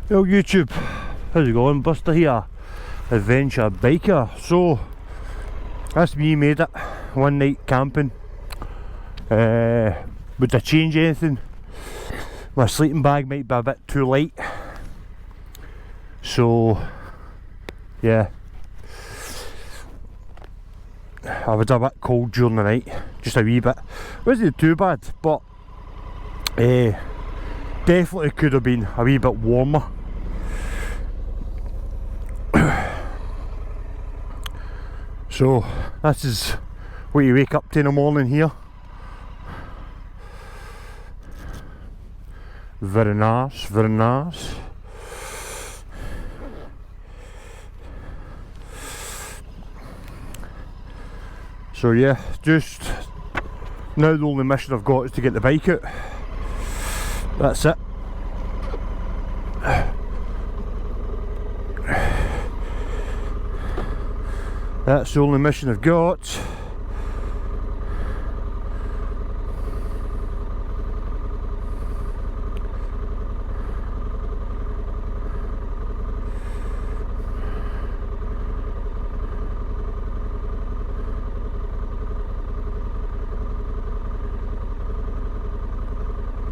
Yo YouTube, how's it going? Buster here, adventure biker. So that's me made it one night camping. Would I change anything? My sleeping bag might be a bit too light, so yeah, I was a bit cold during the night, just a wee bit. Wasn't too bad, but definitely could have been a wee bit warmer. So this is what you wake up to in the morning here. Very nice, very nice. So yeah, just now the only mission I've got is to get the bike out. That's it. That's the only mission I've got.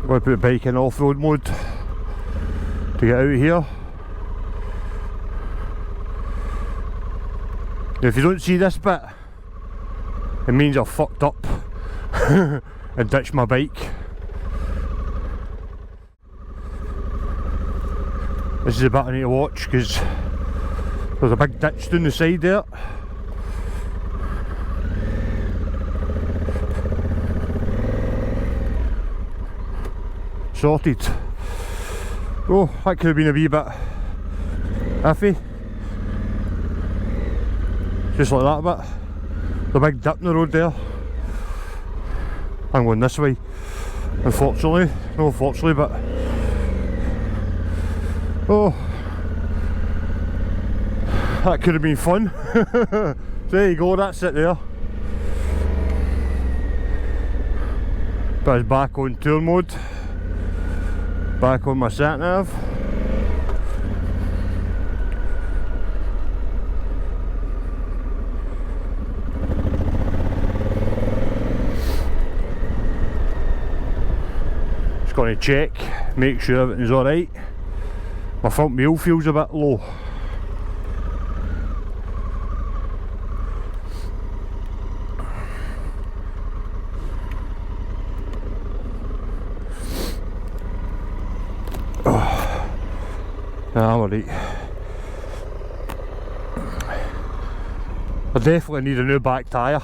I'm going to put the bike in off-road mode to get out of here. Now, if you don't see this bit, it means I've fucked up and ditched my bike. This is the bit I need to watch because there's a big ditch down the side there. Sorted. Oh, that could have been a wee bit iffy. Just like that bit. The big dip in the road there. I'm going this way. Unfortunately. No, unfortunately, but oh, that could have been fun. So there you go, that's it there. But it's back on tour mode. Back on my sat nav. Just going to check, make sure everything's alright. My front wheel feels a bit low. I'm alright. I definitely need a new back tyre.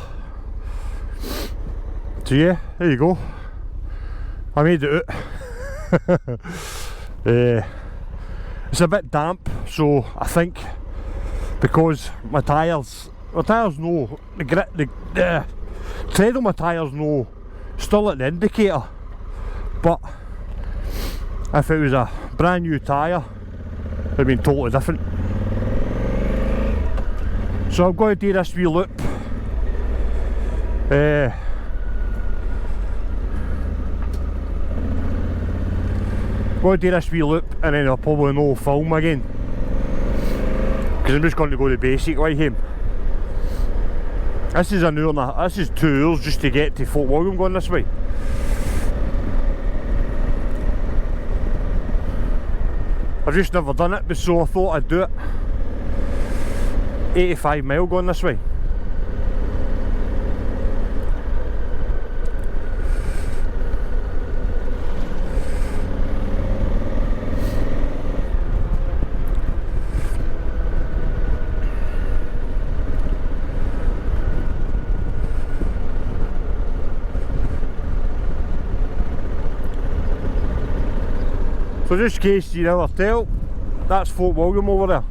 So yeah, there you go. I made it out. It's a bit damp, so I think because my tyres know the grip, the tread on my tyres know still at the indicator, but if it was a brand new tyre, it would have been totally different. So I'm going to do this wee loop. Going to do this wee loop and then I'll probably no film again, because I'm just going to go the basic way home. This is an hour and a, this is 2 hours just to get to Fort William going this way. I've just never done it, so I thought I'd do it. 85 mile going this way. So just in case you never tell, that's Fort William over there.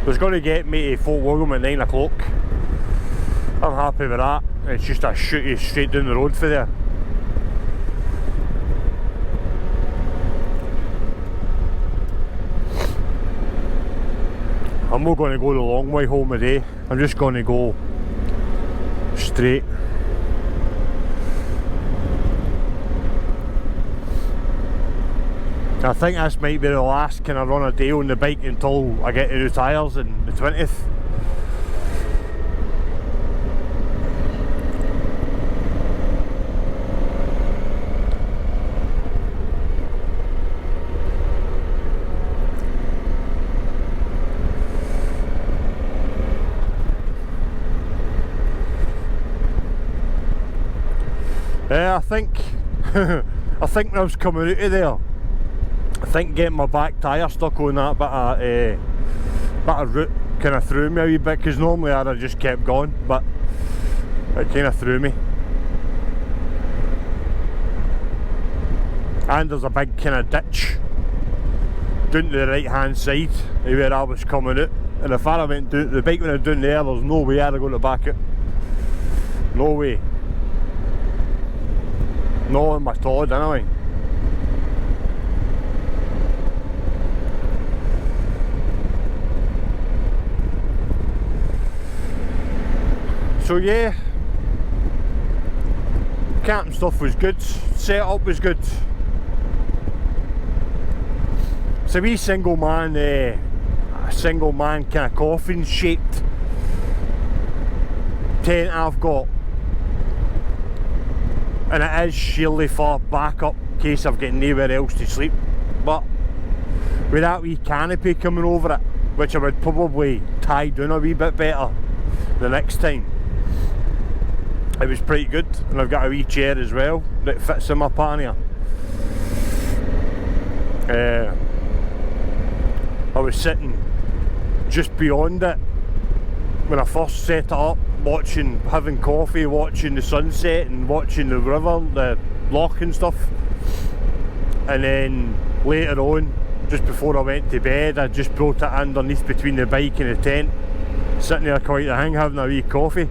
It's going to get me to Fort William at 9 o'clock. I'm happy with that. It's just a shoot you straight down the road for there. I'm not going to go the long way home today, I'm just going to go straight. I think this might be the last kind of run a day on the bike until I get the new tyres on the 20th. I think I think when I was coming out of there, I think getting my back tyre stuck on that bit of route kind of threw me a wee bit, because normally I'd have just kept going, but it kind of threw me. And there's a big kind of ditch down to the right hand side of where I was coming out, and if I went down, the bike went down there, there's no way I'd have got to back out. No way. No on my Todd anyway. So yeah, camping stuff was good, setup was good. It's a wee single man kind of coffin shaped tent I've got, and it is sheerly for backup in case I've got nowhere else to sleep. But with that wee canopy coming over it, which I would probably tie down a wee bit better the next time, it was pretty good. And I've got a wee chair as well that fits in my pannier. I was sitting just beyond it when I first set it up, having coffee, watching the sunset and watching the river, the loch and stuff. And then later on, just before I went to bed, I just brought it underneath between the bike and the tent, sitting there quite a hang, having a wee coffee.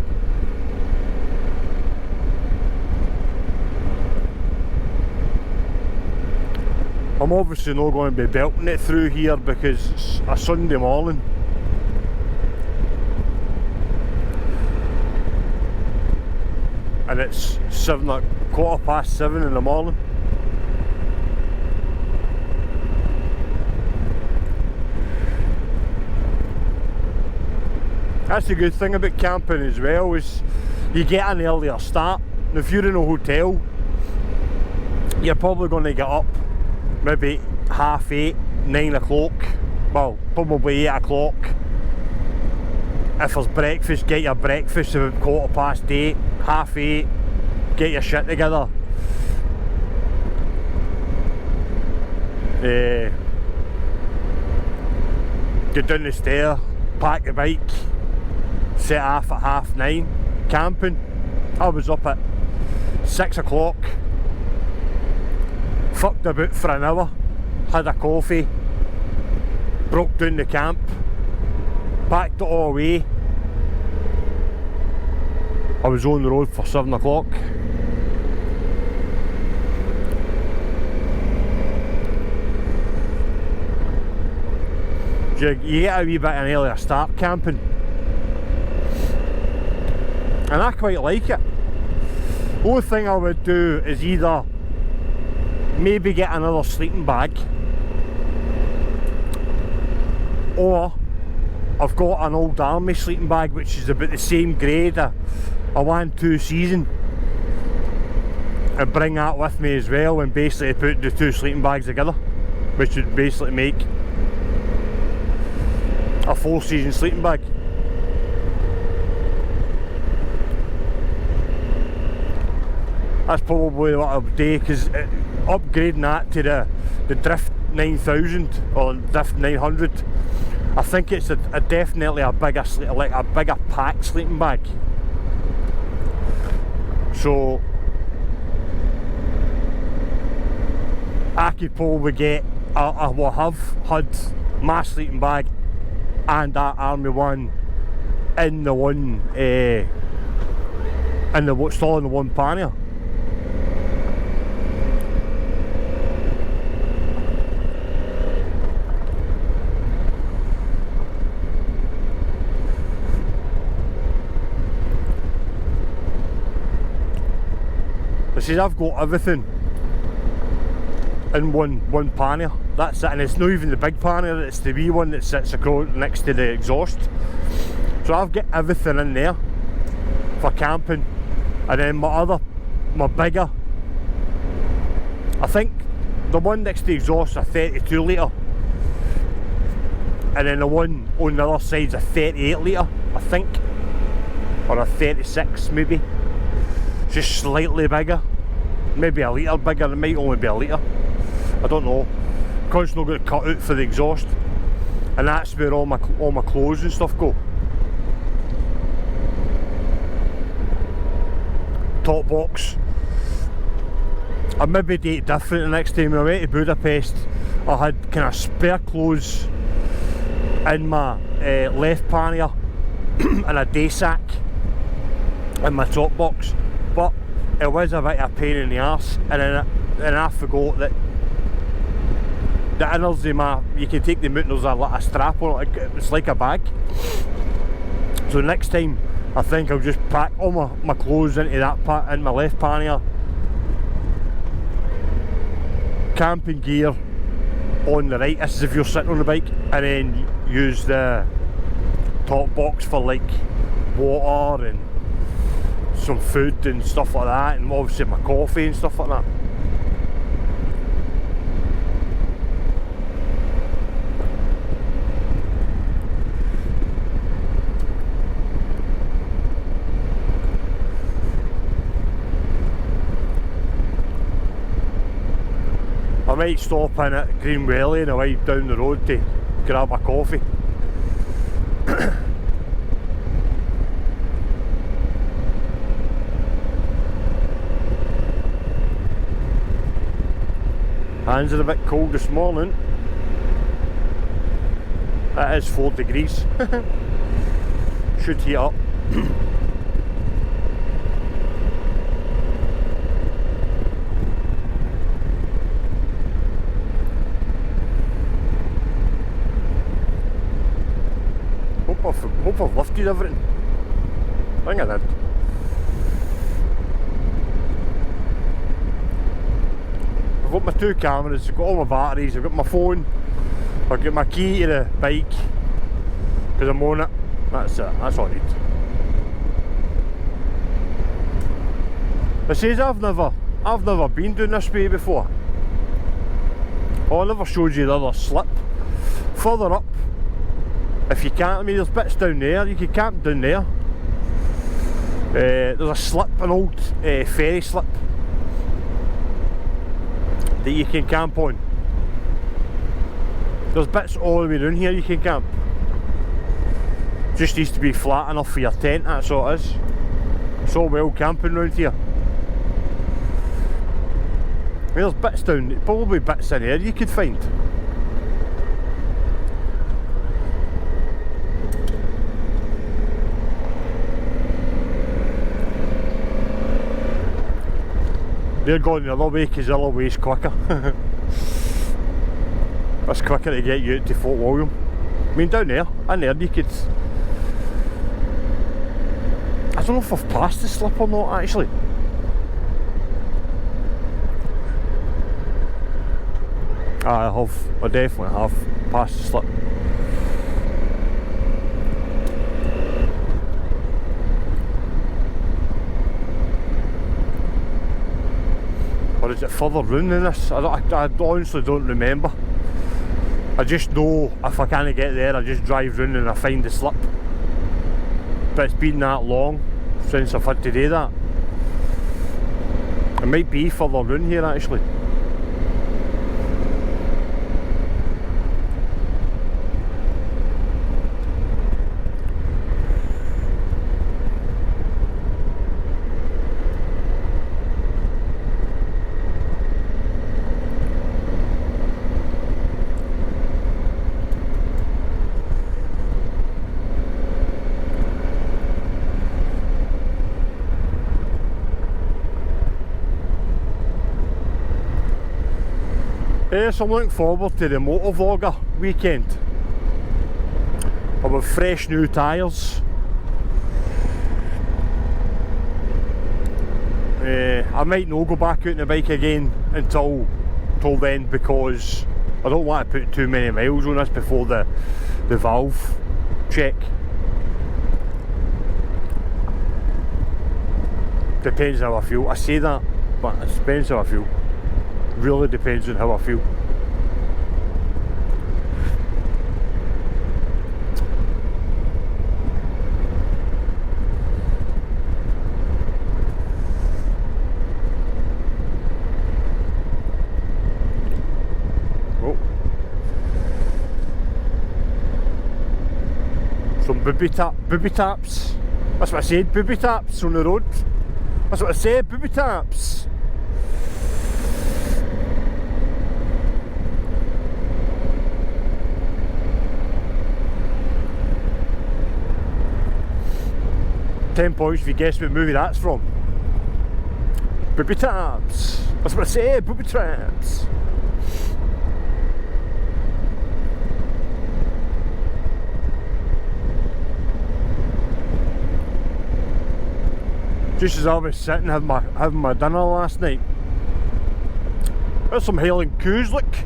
I'm obviously not going to be belting it through here because it's a Sunday morning. And it's 7:15 in the morning. That's the good thing about camping as well, is you get an earlier start. And if you're in a hotel, you're probably going to get up maybe 8:30, 9 o'clock, well probably 8 o'clock. If there's breakfast, get your breakfast about 8:15, 8:30, get your shit together. Get down the stair, pack the bike, set off at 9:30, camping. I was up at 6 o'clock, fucked about for an hour, had a coffee, broke down the camp, packed it all away. I was on the road for 7 o'clock. You get a wee bit of an earlier start camping, and I quite like it. The only thing I would do is either maybe get another sleeping bag, or I've got an old army sleeping bag which is about the same grade, a 1-2 season, and bring that with me as well, and basically put the two sleeping bags together, which would basically make a 4-season sleeping bag. That's probably what I'll do, because upgrading that to the Drift 9000 or Drift 900, I think it's definitely a bigger pack sleeping bag. So I could probably get, I will have had my sleeping bag and that army one in the one, still in the one pannier. see, I've got everything in one pannier. That's it, and it's not even the big pannier, it's the wee one that sits across next to the exhaust. So I've got everything in there for camping. And then my bigger, I think the one next to the exhaust is a 32 litre, and then the one on the other side's a 38 litre, I think, or a 36 maybe, just slightly bigger, maybe a litre bigger, it might only be a litre, I don't know, because it's not got to cut out for the exhaust, and that's where all my clothes and stuff go. Top box. I maybe do it different the next time. When I went to Budapest, I had kind of spare clothes in my left pannier and a day sack in my top box, but it was a bit of a pain in the arse, and then I forgot that the inners of my, you can take them out and there's a strap on it, it's like a bag. So next time I think I'll just pack all my clothes into that in my left pannier, camping gear on the right, this is if you're sitting on the bike, and then use the top box for like water and some food and stuff like that, and obviously my coffee and stuff like that. I might stop in at Green Welly and a way down the road to grab a coffee. Hands are a bit cold this morning. It is 4 degrees. Should heat up. Hope I've lifted everything. I think I did. I've got my 2 cameras, I've got all my batteries, I've got my phone, I've got my key to the bike, because I'm on it. That's it, that's all I need. It says I've never been doing this way before. Oh, I never showed you the other slip. Further up, if you can't, I mean there's bits down there, you can camp down there. There's a slip, an old ferry slip that you can camp on. There's bits all the way around here you can camp. Just needs to be flat enough for your tent, that's all it is. It's all well camping round here. I mean, there's bits down, probably bits in here you could find. They're going the other way because the other way is quicker. It's quicker to get you out to Fort William. I mean down there, in there you could... I don't know if I've passed the slip or not actually. I have, I definitely have passed the slip. Or is it further round than this? I honestly don't remember. I just know if I can't get there, I just drive round and I find the slip. But it's been that long since I've had to do that. It might be further round here actually. So I'm looking forward to the motovlogger weekend. With fresh new tyres. I might not go back out on the bike again until then, because I don't want to put too many miles on this before the valve check. Depends how I feel. I say that, but it depends how I feel. Really depends on how I feel. Oh. Some booby taps. That's what I said, booby taps on the road. That's what I said, booby taps. £10 if you guess what movie that's from. Booby taps. That's what I said, booby traps. Just as I was sitting having my dinner last night, there's some Highland coos, look.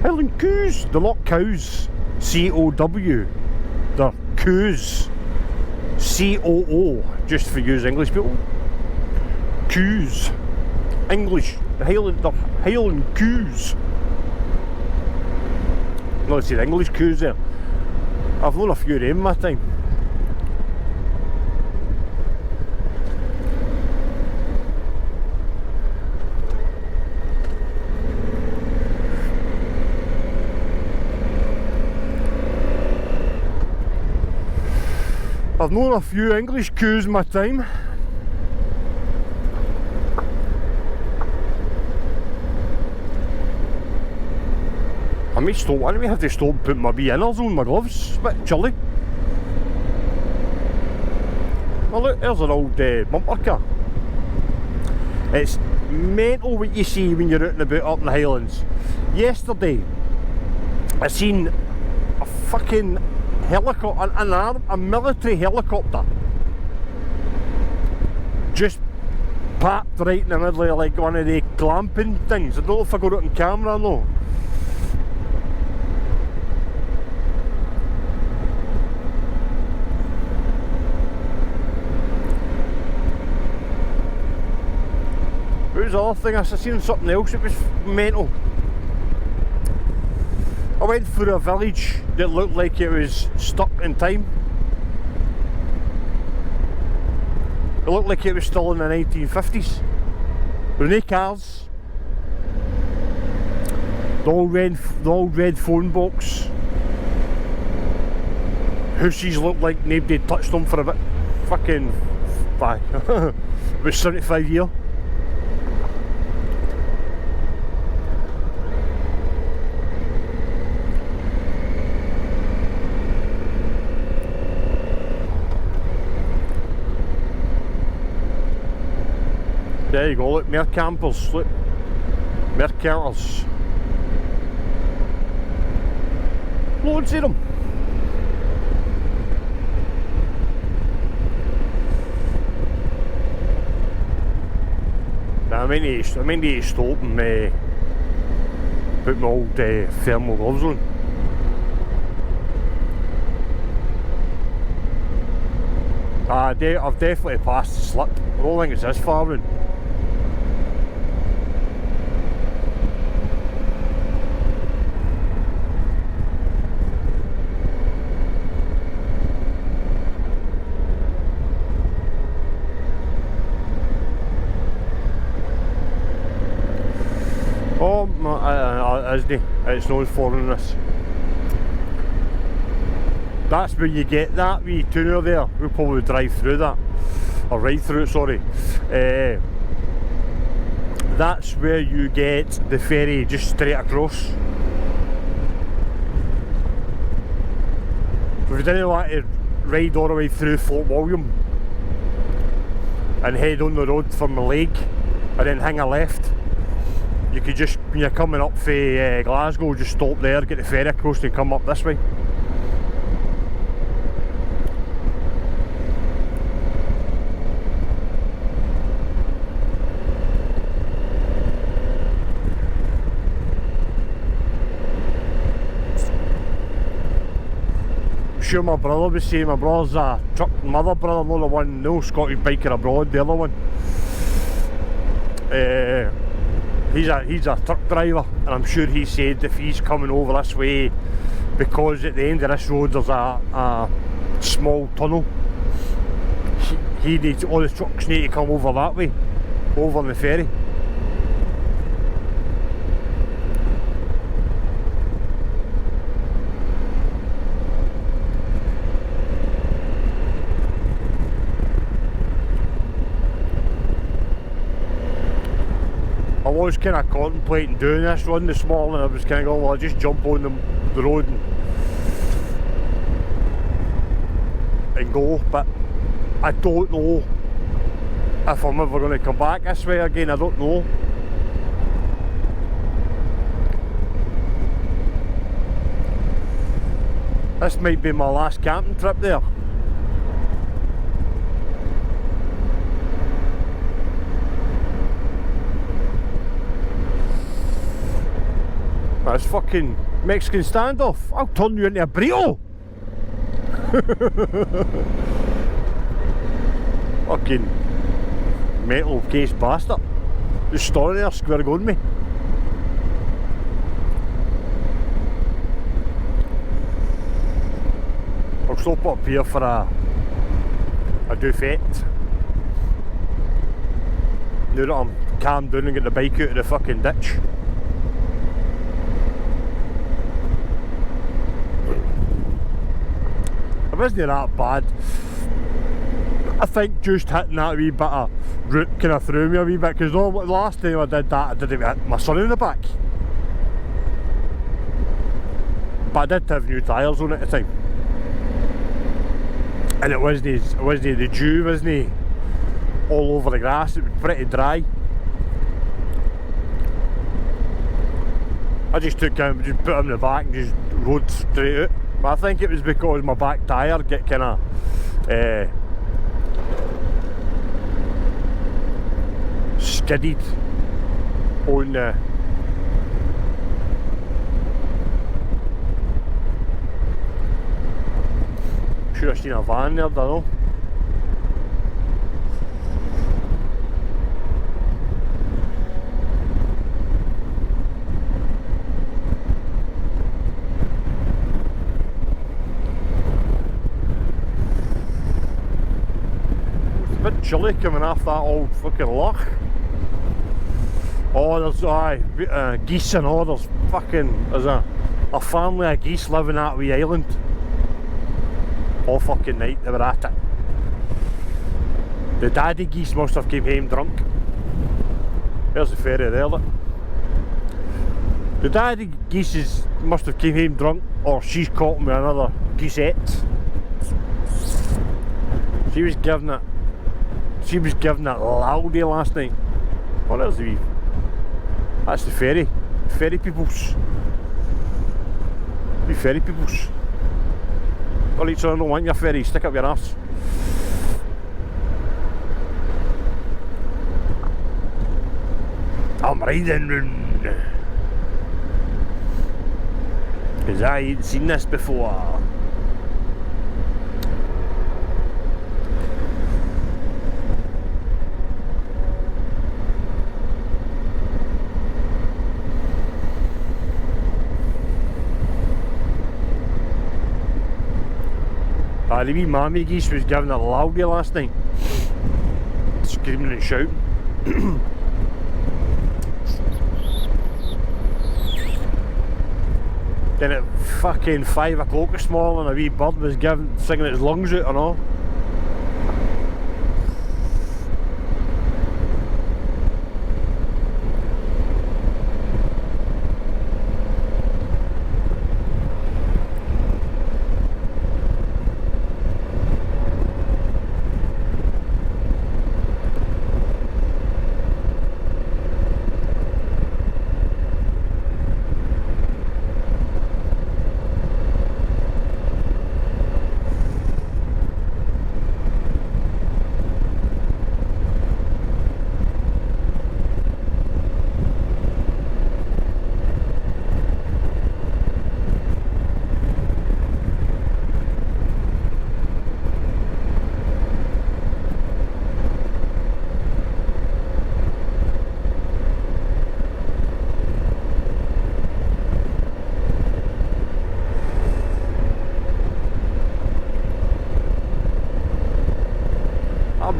Highland coos. They're not cows. C-O-W. They're coos. C-O-O. Just for you English people. Coos. English. The Highland coos. No, I said English coos there. I've known a few of them in my time. I've known a few English coos in my time. I might stop, I might have to stop and put my wee inners on my gloves. It's a bit chilly. Oh look, there's an old bumper car. It's mental what you see when you're out and about up in the Highlands. Yesterday, I seen a fucking helicopter, a military helicopter, just parked right in the middle of like one of the glamping things. I don't know if I got it on camera or no. What was the other thing? I seen something else that was mental. I went through a village that looked like it was stuck in time. It looked like it was still in the 1950s. There were no cars. The old red phone box. Houses looked like nobody had touched them for a bit. Fucking about 75 years. There you go, look, more campers, look, more campers. Loads of them. I mean to stop and put my old thermal gloves on. I've definitely passed the slip. I don't think it's this far in. Oh, isn't it? It's no foreign this. That's where you get that wee tunnel there. We'll probably drive through that. Or ride through it, sorry. That's where you get the ferry just straight across. So if you didn't want to ride all the way through Fort William and head on the road from the lake and then hang a left, you could just, when you're coming up for Glasgow, just stop there, get the ferry across and come up this way. sure my brother was saying, my brother's a truck, my other brother, not the one, no Scottish biker abroad, the other one. He's a truck driver, and I'm sure he said if he's coming over this way, because at the end of this road there's a small tunnel, he needs, all the trucks need to come over that way, over on the ferry. I was kind of contemplating doing this run this morning. I was kind of going, well, I'll just jump on the road and go, but I don't know if I'm ever going to come back this way again. I don't know. This might be my last camping trip there. That's fucking Mexican standoff. I'll turn you into a burrito. Fucking metal case bastard. Just standing there square going me. I'll stop up here for a duvet. Now that I'm calmed down and get the bike out of the fucking ditch. It wasn't that bad. I think just hitting that wee bit of route kind of threw me a wee bit, because the last time I did that I did it hit my son in the back. But I did have new tyres on it at the time. And it wasn't the dew, wasn't all over the grass, it was pretty dry. I just took him, just put him in the back and just rode straight out. But I think it was because my back tyre get kind of skidded on the should have seen a van there, don't know. A bit chilly coming off that old fucking loch. Oh, there's geese and all. There's a family of geese living at wee island. All fucking night they were at it. The daddy geese must have came home drunk. There's the ferry there, look. The daddy geese must have came home drunk, or she's caught him with another geesette. She was giving it loudy last night. Oh, there's the wee. That's the ferry. Ferry peoples. Wee ferry peoples. Alright, so I don't want your ferry, stick up your arse. I'm riding round. Cause I ain't seen this before. The wee mammy geese was giving it loudy last night. Screaming and shouting. Then at fucking 5 o'clock this morning a wee bird was singing its lungs out and all.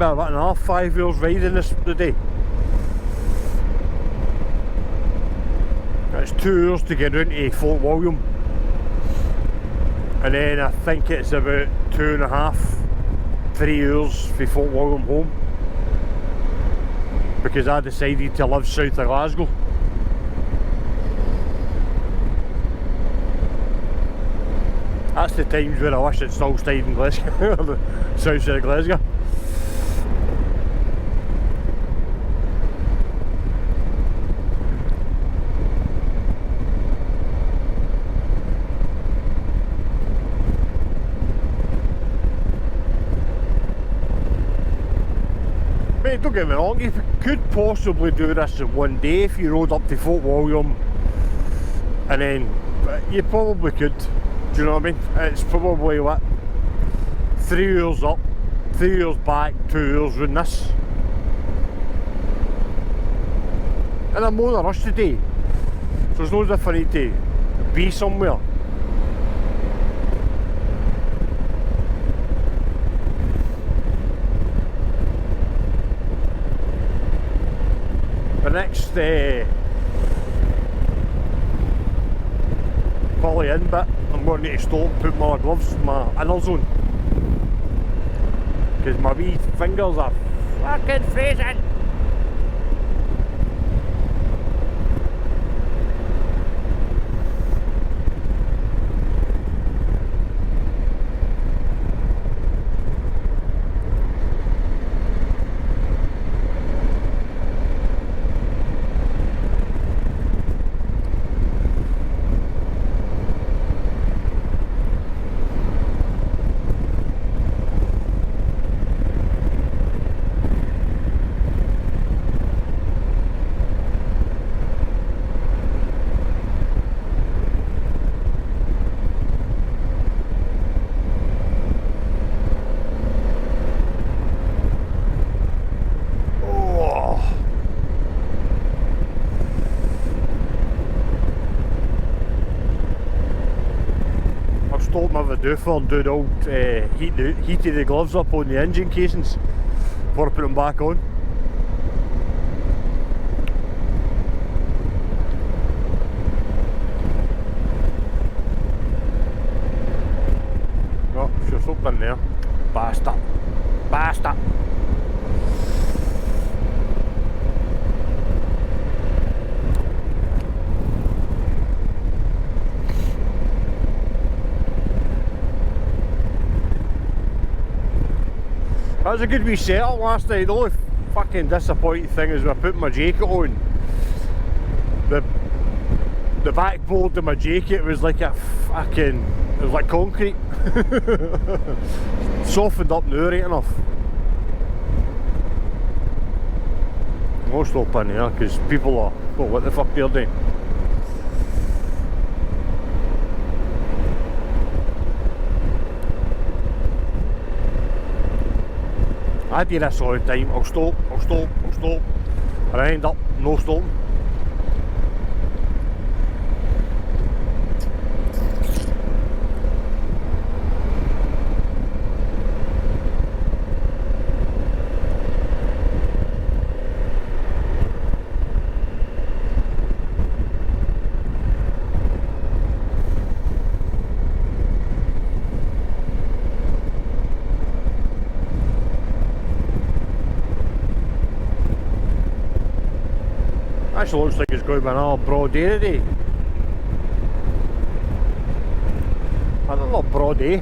maybe about another 5 hours riding this today. It's 2 hours to get into Fort William, and then I think it's about 2.5, 3 hours for Fort William home, because I decided to live south of Glasgow. That's the times where I wish I'd still stayed in Glasgow, the south side of Glasgow. Mate, don't get me wrong, you could possibly do this in one day if you rode up to Fort William, and then you probably could. Do you know what I mean? It's probably what, 3 hours up, 3 hours back, 2 hours round this. And I'm more in a rush today, so it's no different to be somewhere. The next probably in bit, I'm going to need to stop and put my gloves in my inners on, because my wee fingers are fucking freezing. Stop my doofer and do the old heated the gloves up on the engine casings before I put them back on. Oh, she's up in there. Bastard. Bastard. That was a good wee setup last night. The only fucking disappointing thing is when I put my jacket on, the backboard of my jacket was like a fucking, it was like concrete. Softened up now right enough. I'll stop in here because people are, well, what the fuck they're doing. I do this all the time. I'll stop, and I end up no stopping. Actually looks like it's going to be another broad day today. Another broad day.